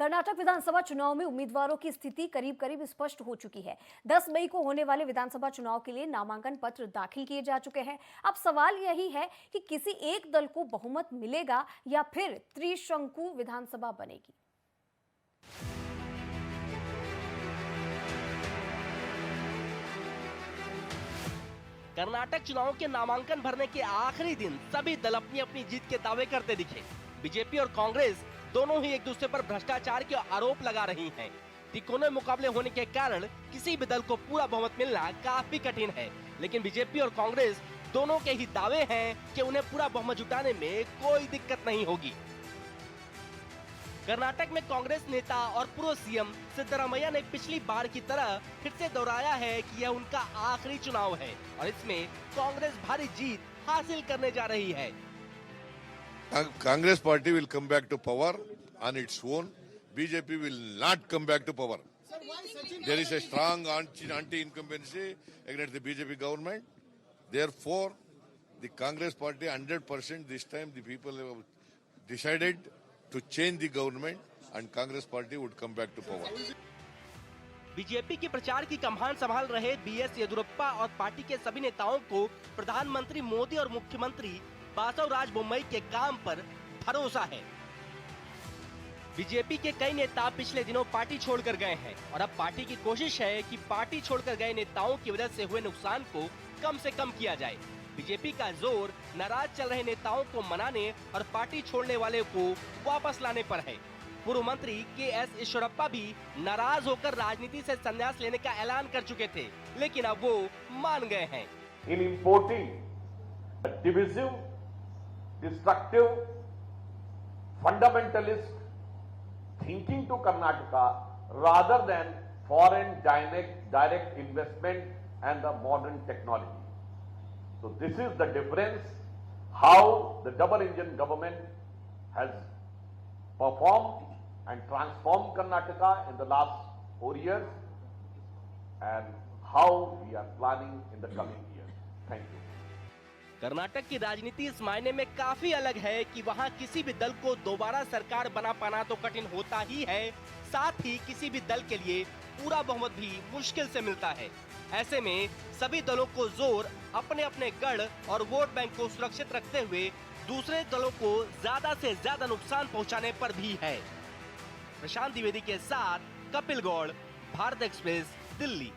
कर्नाटक विधानसभा चुनाव में उम्मीदवारों की स्थिति करीब करीब स्पष्ट हो चुकी है। 10 मई को होने वाले विधानसभा चुनाव के लिए नामांकन पत्र दाखिल किए जा चुके हैं। अब सवाल यही है कि किसी एक दल को बहुमत मिलेगा या फिर त्रिशंकु विधानसभा बनेगी। कर्नाटक चुनाव के नामांकन भरने के आखिरी दिन सभी दल अपनी अपनी जीत के दावे करते दिखे। बीजेपी और कांग्रेस दोनों ही एक दूसरे पर भ्रष्टाचार के आरोप लगा रही हैं। तिकोने मुकाबले होने के कारण किसी भी दल को पूरा बहुमत मिलना काफी कठिन है, लेकिन बीजेपी और कांग्रेस दोनों के ही दावे हैं कि उन्हें पूरा बहुमत जुटाने में कोई दिक्कत नहीं होगी। कर्नाटक में कांग्रेस नेता और पूर्व सीएम सिद्धरामैया ने पिछली बार की तरह फिर से दोहराया है कि यह उनका आखिरी चुनाव है और इसमें कांग्रेस भारी जीत हासिल करने जा रही है। Congress party will come back to power on its own. BJP will not come back to power. There is a strong anti-incumbency against the BJP government. Therefore, the Congress party 100% this time the people have decided to change the government and Congress party would come back to power. BJP की प्रचार की कमान संभाल रहे BS Yediyurappa और party के सभी नेताओं को प्रधानमंत्री मोदी और मुख्यमंत्री बासवराज बोम्मई के काम पर भरोसा है। बीजेपी के कई नेता पिछले दिनों पार्टी छोड़कर गए हैं और अब पार्टी की कोशिश है कि पार्टी छोड़कर गए नेताओं की वजह से हुए नुकसान को कम से कम किया जाए। बीजेपी का जोर नाराज चल रहे नेताओं को मनाने और पार्टी छोड़ने वाले को वापस लाने पर है। पूर्व मंत्री के.एस. ईश्वरप्पा भी नाराज होकर राजनीति से संन्यास लेने का ऐलान कर चुके थे, लेकिन अब वो मान गए हैं। In importing a divisive, destructive, fundamentalist thinking to Karnataka rather than foreign direct investment and the modern technology. So this is the difference how the double engine government has performed and transformed Karnataka in the last 4 years and how we are planning in the coming years. Thank you. Karnataka की राजनीति इस मायने में काफी अलग है कि वहां किसी भी दल को दोबारा सरकार बना पाना तो कठिन होता ही है, साथ ही किसी भी दल के लिए पूरा बहुमत भी मुश्किल से मिलता है। ऐसे में सभी दलों को जोर अपने अपने गढ़ और वोट बैंक को सुरक्षित रखते हुए दूसरे दलों को ज्यादा से ज्यादा नुकसान पहुंचाने पर भी है। प्रशांत द्विवेदी के साथ कपिल गौड़, भारत एक्सप्रेस, दिल्ली।